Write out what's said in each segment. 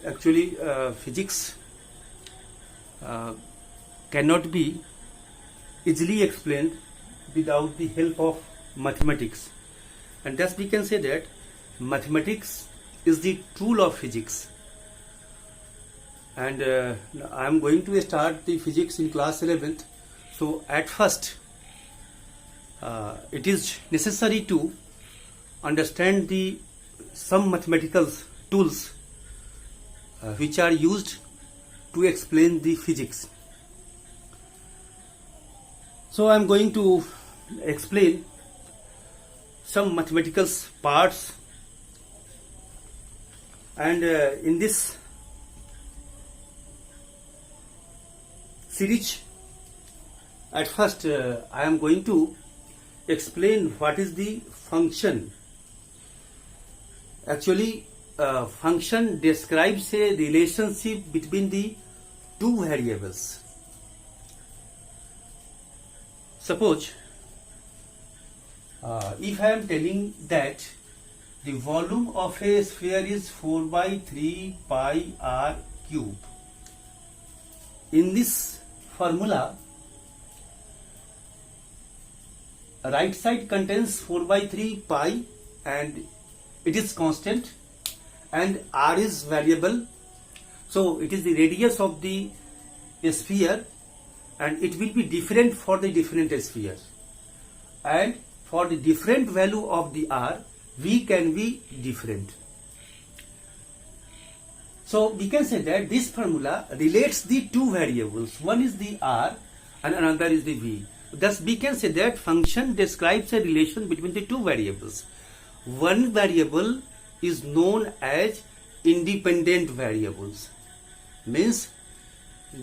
Actually, physics cannot be easily explained without the help of mathematics, and thus we can say that mathematics is the tool of physics. And I am going to start the physics in class 11th. So at first it is necessary to understand the some mathematical tools which are used to explain the physics. So I am going to explain some mathematical parts, and in this series, at first I am going to explain what is the function. Actually, function describes a relationship between the two variables. Suppose if I am telling that the volume of a sphere is 4 by 3 pi r cube. In this formula, right side contains 4 by 3 pi and it is constant, and r is variable. So it is the radius of the sphere, and it will be different for the different sphere, and for the different value of the r, v can be different. So we can say that this formula relates the two variables. One is the r and another is the v. Thus we can say that function describes a relation between the two variables. One variable is known as independent variables, means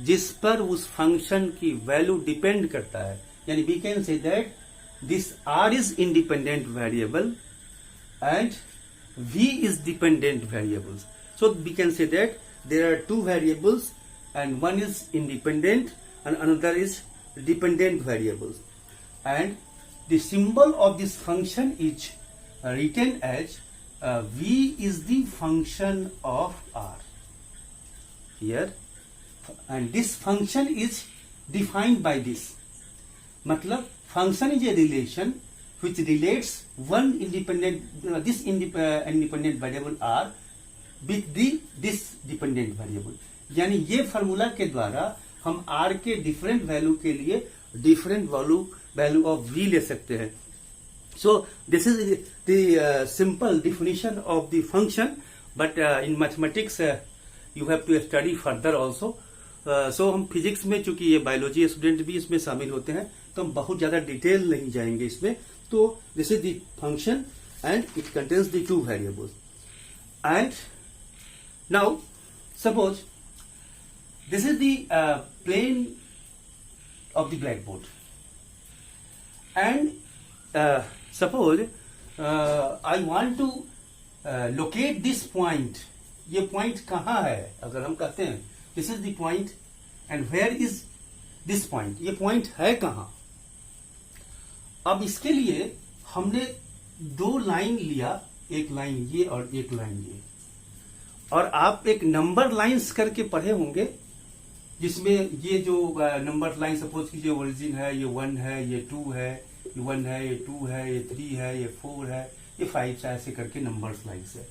जिस पर उस function की value depend करता है. यानी we can say that this r is independent variable and v is dependent variables. So we can say that there are two variables and one is independent and another is dependent variables, and the symbol of this function is written as v is the function of r here, and this function is defined by this. मतलब function is a relation which relates one independent this independent variable r with this dependent variable. यानी ये formula के द्वारा हम r के different value के लिए different value of v ले सकते हैं. So this is the simple definition of the function, but in mathematics you have to study further also. So हम फिजिक्स में, चूंकि ये बायोलॉजी स्टूडेंट भी इसमें शामिल होते हैं, तो हम बहुत ज्यादा डिटेल नहीं जाएंगे इसमें. तो this is the function and it contains the two variables. And now suppose this is the plane of the blackboard, and suppose I want to locate this point. ये पॉइंट कहाँ है? अगर हम कहते हैं this is the point and where is this point, ये point है कहां? अब इसके लिए हमने दो लाइन लिया, एक लाइन ये और एक लाइन ये, और आप एक नंबर लाइंस करके पढ़े होंगे जिसमें ये जो नंबर लाइन सपोज कीजिए ओरिजिन है, ये 1 है, ये 2 है, ये 1 है, ये 2 है, ये 3 है, ये 4 है, ये 5 है, ऐसे करके नंबर लाइन है.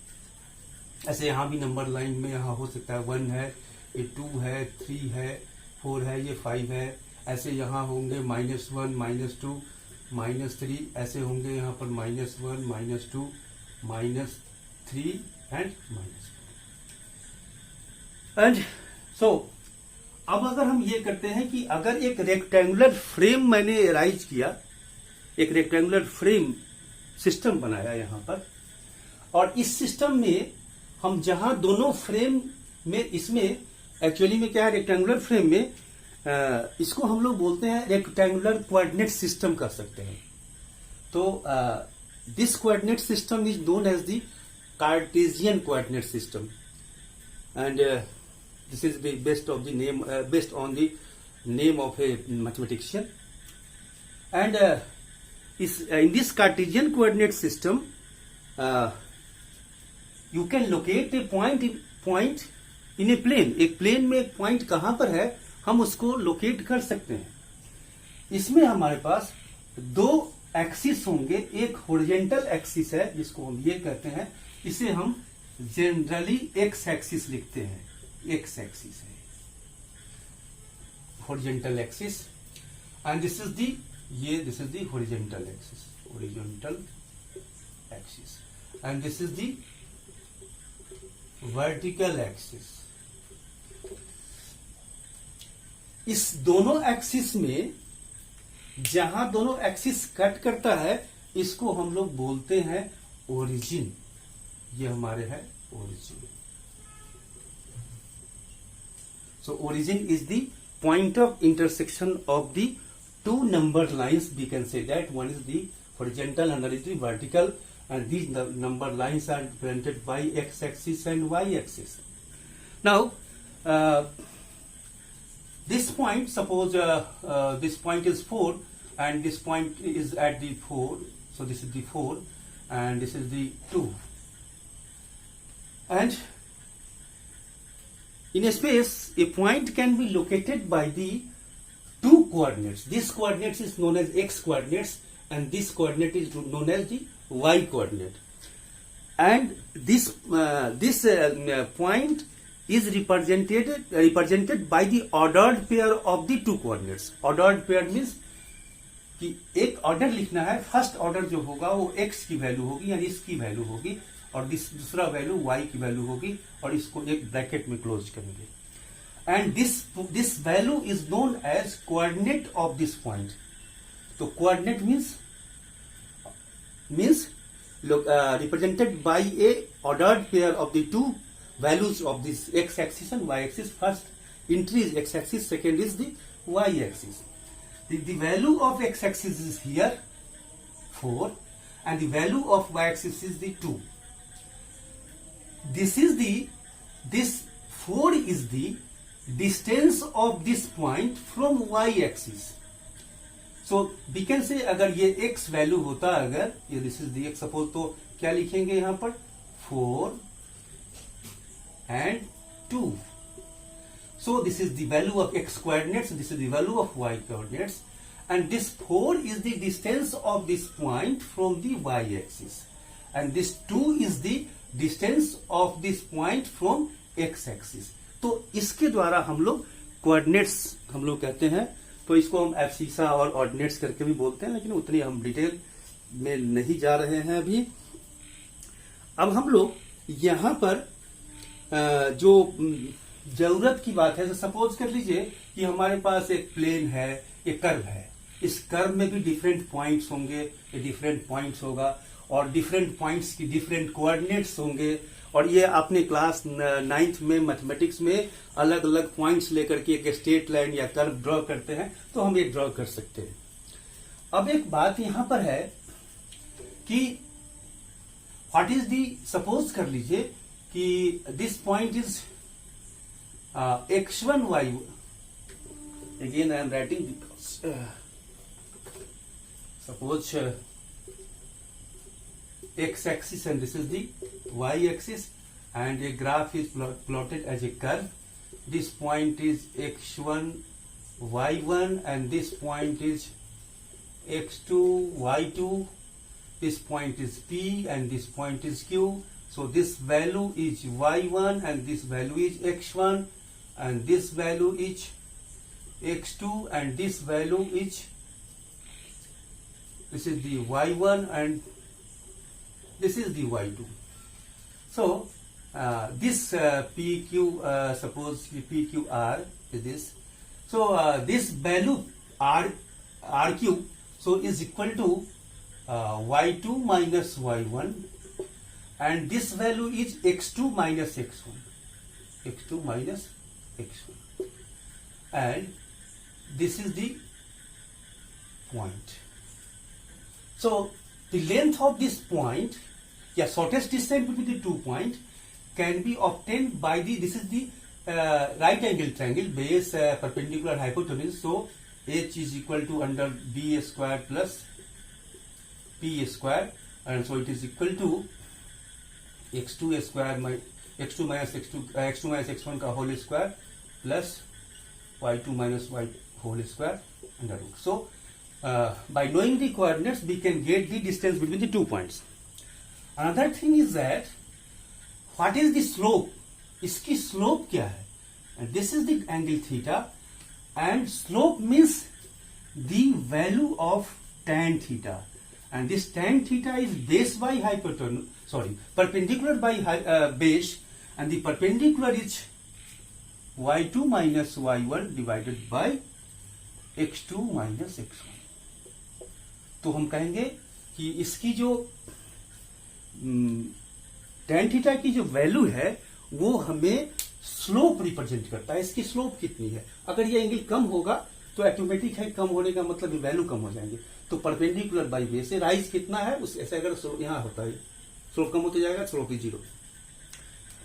ऐसे यहां भी नंबर लाइन में यहां हो सकता है 1 है, ये 2 है, 3 है, 4 है, ये 5 है. ऐसे यहाँ होंगे -1, -2, -3, ऐसे होंगे यहाँ पर -1, -2, -3 एंड -4. एंड सो अब अगर हम ये करते हैं कि अगर एक रेक्टेंगुलर फ्रेम मैंने अराइज किया, एक रेक्टेंगुलर फ्रेम सिस्टम बनाया यहाँ पर, और इस सिस्टम में हम जहां दोनों फ्रेम में, इसमें एक्चुअली में क्या है, रेक्टेंगुलर फ्रेम में इसको हम लोग बोलते हैं रेक्टेंगुलर कोऑर्डिनेट सिस्टम कर सकते हैं. तो this coordinate system is known as the Cartesian coordinate system, and this is the based on the name of a mathematician. And in this Cartesian coordinate system you can locate a point in a plane, एक plane में एक point कहां पर है हम उसको locate कर सकते हैं। इसमें हमारे पास दो एक्सिस होंगे, एक हॉरिजॉन्टल एक्सिस है जिसको हम ये कहते हैं, इसे हम जनरली एक्स एक्सिस लिखते हैं, एक्स एक्सिस है horizontal axis, and this is the horizontal axis, horizontal axis, and this is the vertical axis. इस दोनों एक्सिस में जहां दोनों एक्सिस कट करता है इसको हम लोग बोलते हैं ओरिजिन। ये हमारे है origin. So origin is the point of intersection of the two number lines. We can say that one is the horizontal and another is the vertical, and these number lines are represented by x axis and y axis. Now this point, suppose this point is 4 and this point is at the 4, so this is the 4 and this is the 2, and in a space a point can be located by the two coordinates. This coordinates is known as x coordinates and this coordinate is known as the y coordinate, and this point is represented by the ordered pair of the two coordinates. Ordered pair means कि एक order लिखना है, first order जो होगा वो x की value होगी यानी इसकी वैल्यू होगी, और दूसरा वैल्यू y की वैल्यू होगी, और इसको एक ब्रैकेट में क्लोज करेंगे, and this value is known as coordinate of this point. तो coordinate means represented by a ordered pair of the two values of this x axis and y axis. First entry is x axis, second is the y axis. The value of x axis is here 4 and the value of y axis is the 2. This 4 is the distance of this point from y axis. So we can say अगर ये x value होता, अगर ये this is the x suppose, तो क्या लिखेंगे यहां पर 4 and 2. So this is the value of x coordinates, this is the value of y coordinates, and this 4 is the distance of this point from the y axis, and this 2 is the distance of this point from x axis. तो इसके द्वारा हम लोग coordinates हम लोग कहते हैं। तो इसको हम एब्सिसा और ऑर्डिनेट्स करके भी बोलते हैं, लेकिन उतनी हम डिटेल में नहीं जा रहे हैं अभी। अब हम लोग यहां पर जो जरूरत की बात है, तो सपोज कर लीजिए कि हमारे पास एक प्लेन है, एक कर्व है, इस कर्व में भी डिफरेंट पॉइंट्स होंगे, ये डिफरेंट पॉइंट्स होगा और डिफरेंट पॉइंट्स की डिफरेंट कोऑर्डिनेट्स होंगे, और ये अपने क्लास 9th में मैथमेटिक्स में अलग अलग पॉइंट्स लेकर के एक स्ट्रेट लाइन या कर्व ड्रॉ करते हैं, तो हम ये ड्रॉ कर सकते हैं। अब एक बात यहां पर है कि व्हाट इज दी, सपोज कर लीजिए कि this point is x1 y, again I am writing because suppose x axis and this is the y axis, and a graph is plotted as a curve. This point is x1 y1 and this point is x2 y2. This point is p and this point is q. So this value is y1 and this value is x1 and this value is x2 and this value is, this is the y1 and this is the y2. So this PQ, suppose PQR is this. So this value RQ so is equal to y2 minus y1, and this value is x2 minus x1, x2 minus x1, and this is the point. So the length of this point, shortest distance between the 2 points can be obtained by the, this is the right angle triangle, base perpendicular hypotenuse. So h is equal to under b square plus p square, and so it is equal to x2 square x2 minus x1 का whole square plus y2 minus y whole square under root. So by knowing the coordinates we can get the distance between the 2 points. Another thing is that what is the slope? इसकी slope क्या है? And this is the angle theta, and slope means the value of tan theta, and this tan theta is base by perpendicular by base, and the perpendicular is y2 minus y1 divided by x2 minus x1. तो हम कहेंगे कि इसकी जो tan theta की जो value है वो हमें स्लोप रिप्रेजेंट करता है. इसकी स्लोप कितनी है? अगर ये एंगल कम होगा तो ऑटोमेटिक है, कम होने का मतलब वैल्यू कम हो जाएंगे. तो परपेंडिकुलर बाई बेस से राइज कितना है उस ऐसे अगर यहां होता है स्लोप कम होता जाएगा, स्लोप इज 0.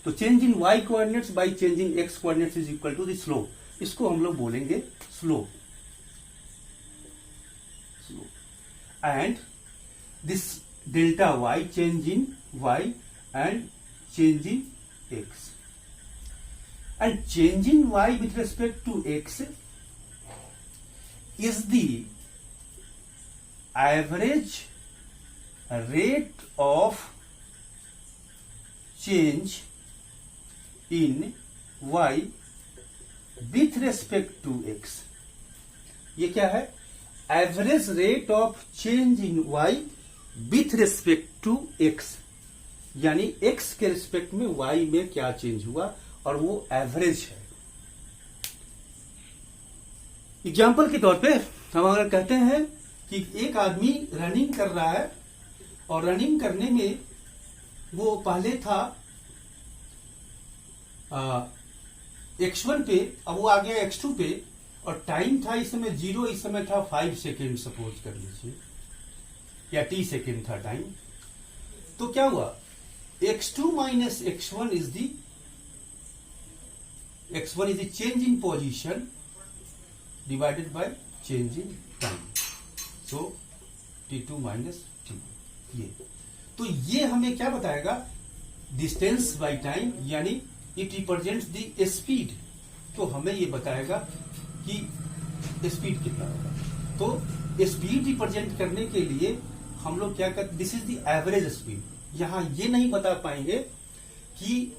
तो change in y coordinates by change in x coordinates is equal to the slope. इसको हम लोग बोलेंगे slope. And this delta y, change in y and change in x, and change in y with respect to x is the average rate of change in y with respect to x. ये क्या है? Average rate of change in y with respect to x, यानी x के respect में y में क्या change हुआ और वो एवरेज है. एग्जाम्पल के तौर पे हम अगर कहते हैं कि एक आदमी रनिंग कर रहा है और रनिंग करने में वो पहले था x1 पे, अब वो आ गया x2 पे, और टाइम था इस समय 0, इस समय था 5 सेकेंड सपोज कर लीजिए, या t सेकेंड था टाइम. तो क्या हुआ? x2 minus x1 is the change in position divided by change in time. So t2 minus t. ये तो ये हमें क्या बताएगा? डिस्टेंस बाय टाइम, यानी इट रिप्रेजेंट्स द स्पीड. तो हमें ये बताएगा कि स्पीड कितना होगा. तो स्पीड रिप्रेजेंट करने के लिए हम लोग क्या करते, this is the average speed. यहां ये नहीं बता पाएंगे कि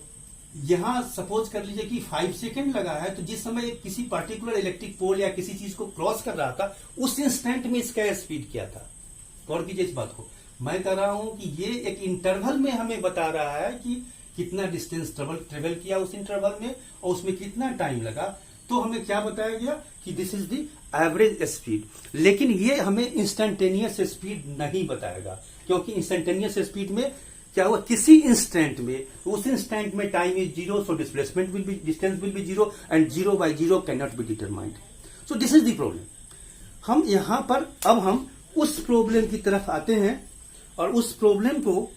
यहां सपोज कर लीजिए कि 5 सेकेंड लगा है, तो जिस समय किसी पर्टिकुलर इलेक्ट्रिक पोल या किसी चीज को क्रॉस कर रहा था उस इंस्टेंट में इसका स्पीड क्या था. गौर कीजिए इस बात को. मैं कह रहा हूं कि ये एक इंटरवल में हमें बता रहा है कि कितना डिस्टेंस ट्रेवल किया उस इंटरवल में और उसमें कितना टाइम लगा. तो हमें क्या बताया गया कि this is the average speed. लेकिन ये हमें इंस्टेंटेनियस स्पीड नहीं बताएगा, क्योंकि इंस्टेंटेनियस स्पीड में क्या हुआ, किसी इंस्टेंट में, उस इंस्टेंट में time is 0, so displacement will be, distance will be 0, and 0 by 0 can not be determined. So this is the problem. हम यहां पर अब हम उस प्रॉब्लम की तरफ आते हैं, और उस प्रॉब्लम को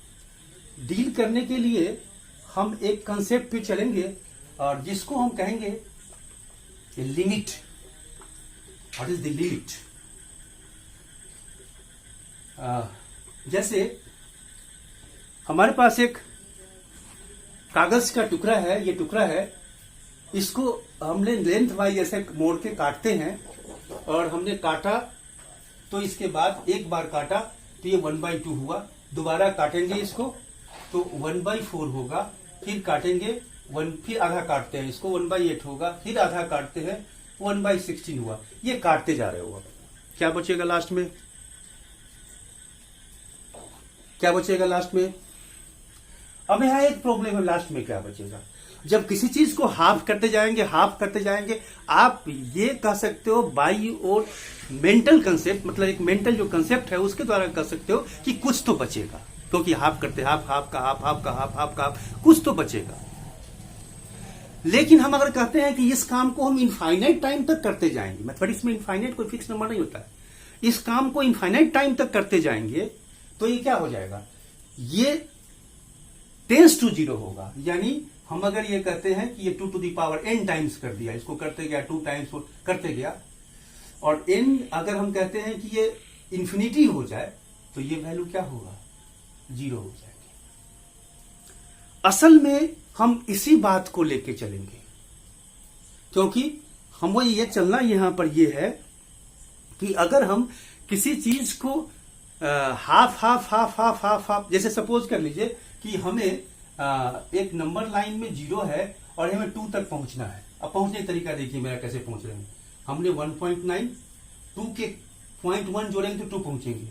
डील करने के लिए हम एक कंसेप्ट पे चलेंगे, और जिसको हम कहेंगे limit. What is the limit? जैसे हमारे पास एक कागज का टुकड़ा है, ये टुकड़ा है, इसको हमने लेंथ वाइज ऐसे मोड़ के काटते हैं, और हमने काटा तो इसके बाद एक बार काटा तो ये 1/2 हुआ. दोबारा काटेंगे इसको तो 1/4 होगा. फिर काटेंगे फिर आधा काटते हैं इसको 1/8 होगा. फिर आधा काटते हैं 1/16 हुआ. ये काटते जा रहे हो. क्या बचेगा लास्ट में? क्या बचेगा लास्ट में? अब यहां एक प्रॉब्लम है, लास्ट में क्या बचेगा? जब किसी चीज को हाफ करते जाएंगे, आप ये कह सकते हो बाई और मेंटल कंसेप्ट, मतलब एक मेंटल जो कंसेप्ट है उसके द्वारा कह सकते हो कि कुछ तो बचेगा, क्योंकि हाफ करते हाफ का कुछ तो बचेगा. लेकिन हम अगर कहते हैं कि इस काम को हम इनफाइनाइट टाइम तक करते जाएंगे, मैथमेटिक्स में इनफाइनाइट कोई फिक्स नंबर नहीं होता है, इस काम को इनफाइनाइट टाइम तक करते जाएंगे, तो ये क्या हो जाएगा? ये टेंस टू 0 होगा. यानी हम अगर ये कहते हैं कि ये 2 to the power n times कर दिया, इसको करते गया 2 टाइम्स करते गया, और n अगर हम कहते हैं कि ये इंफिनिटी हो जाए तो ये वैल्यू क्या होगा? 0 हो जाएगी. असल में हम इसी बात को लेके चलेंगे, क्योंकि हम ये चलना यहां पर ये है कि अगर हम किसी चीज को हाफ, जैसे सपोज कर लीजिए कि हमें एक नंबर लाइन में 0 है और हमें 2 तक पहुंचना है। अब पहुंचने का तरीका देखिए मेरा कैसे पहुंच रहे हैं। हमने 1.9 2 के 0.1 जोड़ेंगे तो 2 पहुंचेंगे,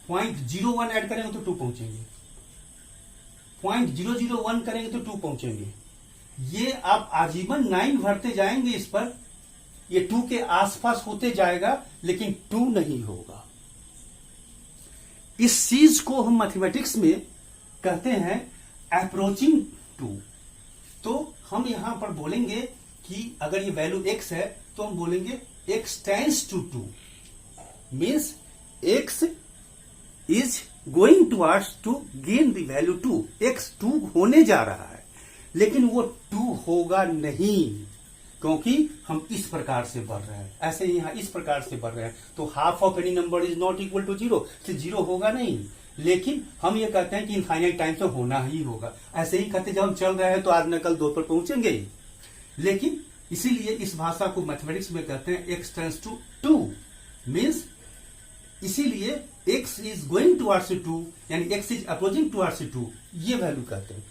0.01 ऐड करेंगे तो 2 पहुंचेंगे, 0.001 करेंगे तो 2 पहुंचेंगे। ये आप आजीवन 9 भरते जाएंगे इस पर, ये 2 के आसपास होते जाएगा लेकिन 2 नहीं होगा। इस चीज को हम मैथमेटिक्स में कहते हैं अप्रोचिंग 2। तो हम यहां पर बोलेंगे कि अगर ये वैल्यू x है तो हम बोलेंगे x tends to 2, means x is going towards to gain the value 2। x 2 होने जा रहा है लेकिन वो 2 होगा नहीं, क्योंकि हम इस प्रकार से बढ़ रहे हैं, ऐसे ही यहां इस प्रकार से बढ़ रहे हैं। तो half of any number is not equal to 0, तो 0 होगा नहीं। लेकिन हम ये कहते हैं कि इनफाइनाइट टाइम से होना ही होगा। ऐसे ही कहते जब हम चल रहे हैं तो आज न कल 2 पर पहुंचेंगे ही। लेकिन इसीलिए इस भाषा को मैथमेटिक्स में कहते हैं x टेंड्स टू 2, मीन्स इसीलिए x इज गोइंग टुवर्ड्स 2, यानी x इज अप्रोचिंग टुवर्ड्स 2, ये वैल्यू कहते हैं।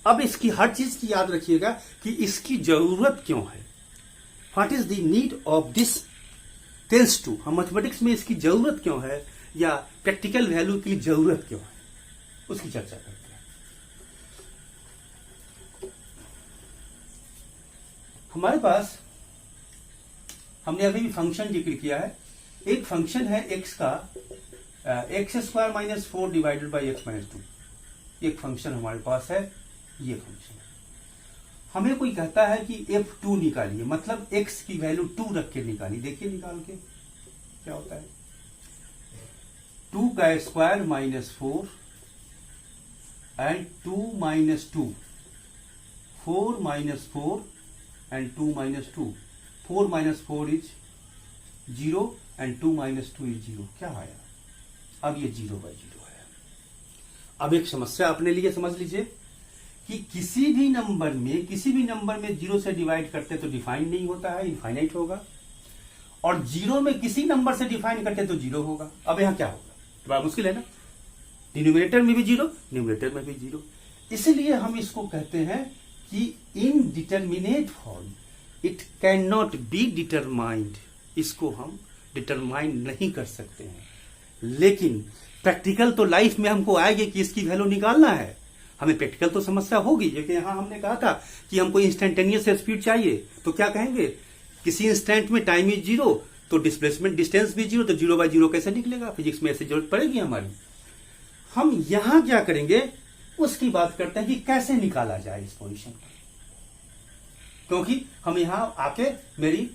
अब इसकी हर चीज की याद रखिएगा कि इसकी जरूरत क्यों है। What is the need of this tends to, हम मैथमेटिक्स में इसकी जरूरत क्यों है या प्रैक्टिकल वैल्यू की जरूरत क्यों है, उसकी चर्चा करते हैं। हमारे पास हमने अभी भी फंक्शन जिक्र किया है। एक फंक्शन है x का x² - 4 डिवाइडेड बाई x - 2, एक फंक्शन हमारे पास है। ये फंक्शन हमें कोई कहता है कि f2 निकालिए, मतलब x की वैल्यू 2 रख के निकालिए। देखिए निकाल के क्या होता है। 2 का square -4 and 2 - 2, 4 - 4 and 2 - 2, 4 - 4 is 0 and 2 - 2 is 0। क्या आया? अब ये 0/0 है। अब एक समस्या अपने लिए समझ लीजिए कि किसी भी नंबर में 0 से डिवाइड करते तो डिफाइन नहीं होता है, इनफाइनाइट होगा, और 0 में किसी नंबर से डिफाइन करते तो 0 होगा। अब यहां क्या होगा? तो बड़ा मुश्किल है ना। डिनोमिनेटर में भी 0, न्यूमरेटर में भी 0। इसलिए हम इसको कहते हैं कि indeterminate form, it can not be determined. इसको हम डिटरमाइन नहीं कर सकते हैं। लेकिन प्रैक्टिकल तो लाइफ में हमको आएगी कि इसकी वैल्यू निकालना है। हमें प्रैक्टिकल तो समस्या होगी, क्योंकि यहां हमने कहा था कि हमको इंस्टेंटेनियस स्पीड चाहिए। तो क्या कहेंगे, किसी इंस्टेंट में टाइम इज 0 तो डिस्प्लेसमेंट डिस्टेंस भी 0, तो 0/0 कैसे निकलेगा? फिजिक्स में ऐसी जरूरत पड़ेगी हमारी। हम यहां क्या करेंगे उसकी बात करते हैं कि कैसे निकाला जाए इस पोजीशन को, क्योंकि हम यहां आके मेरी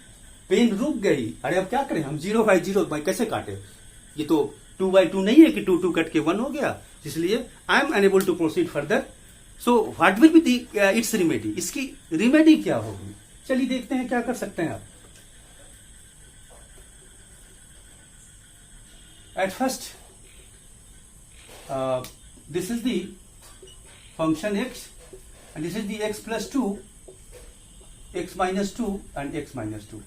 पेन रुक गई। अरे अब क्या करें हम, 0/0 कैसे काटे? ये तो 2/2 नहीं है कि 2 कट के 1 हो गया, इसलिए I am unable to proceed further. So what will be the its remedy, इसकी रिमेडी क्या होगी? चलिए देखते हैं क्या कर सकते हैं आप। At first this is the function x and this is the x plus 2, x minus 2 and x minus 2।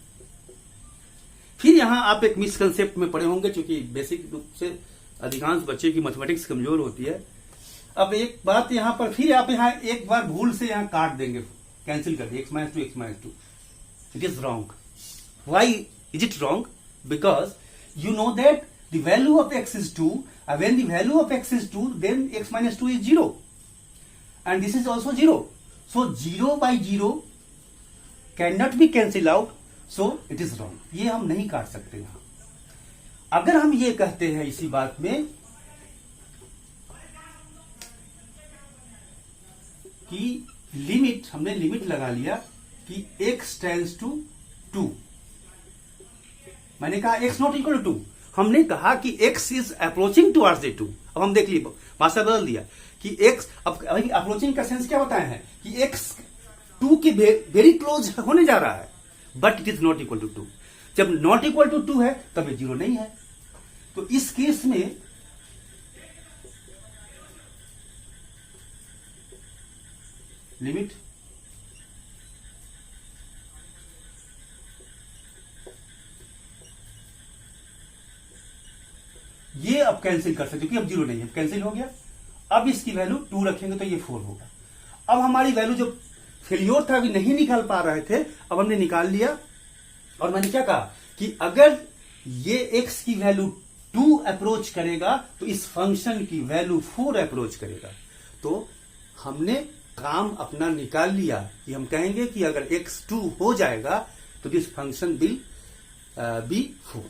फिर यहां आप एक मिसकंसेप्ट में पड़े होंगे, क्योंकि बेसिक रूप से अधिकांश बच्चे की मैथमेटिक्स कमजोर होती है। अब एक बात यहां पर फिर आप यहां एक बार भूल से यहां काट देंगे, कैंसिल कर दिए x minus 2, x minus 2। It is wrong. Why is it wrong? Because you know that the value of x is 2, and when the value of x is 2, then x minus 2 is 0, and this is also 0. So 0/0 cannot be cancelled out, so it is wrong. ये हम नहीं काट सकते यहां। अगर हम ये कहते हैं इसी बात में कि लिमिट, हमने लिमिट लगा लिया कि x टेंड्स टू 2, मैंने कहा x नॉट इक्वल टू 2, हमने कहा कि x is approaching towards the 2। अब हम देख लिए, भाषा बदल दिया कि x, अब अप्रोचिंग का सेंस क्या बताए हैं कि x 2 के वेरी क्लोज होने जा रहा है, but it is not equal to 2। जब नॉट इक्वल टू 2 है तब ये 0 नहीं है। तो इस केस में लिमिट ये अब कैंसिल कर सकते, क्योंकि अब 0 नहीं है, कैंसिल हो गया। अब इसकी वैल्यू 2 रखेंगे तो ये 4 होगा। अब हमारी वैल्यू जो फेल्योर था, अभी नहीं निकाल पा रहे थे, अब हमने निकाल लिया। और मैंने क्या कहा कि अगर ये x की वैल्यू 2 अप्रोच करेगा तो इस फंक्शन की वैल्यू 4 अप्रोच करेगा। तो हमने काम अपना निकाल लिया कि हम कहेंगे कि अगर x 2 हो जाएगा तो दिस फंक्शन विल बी 4।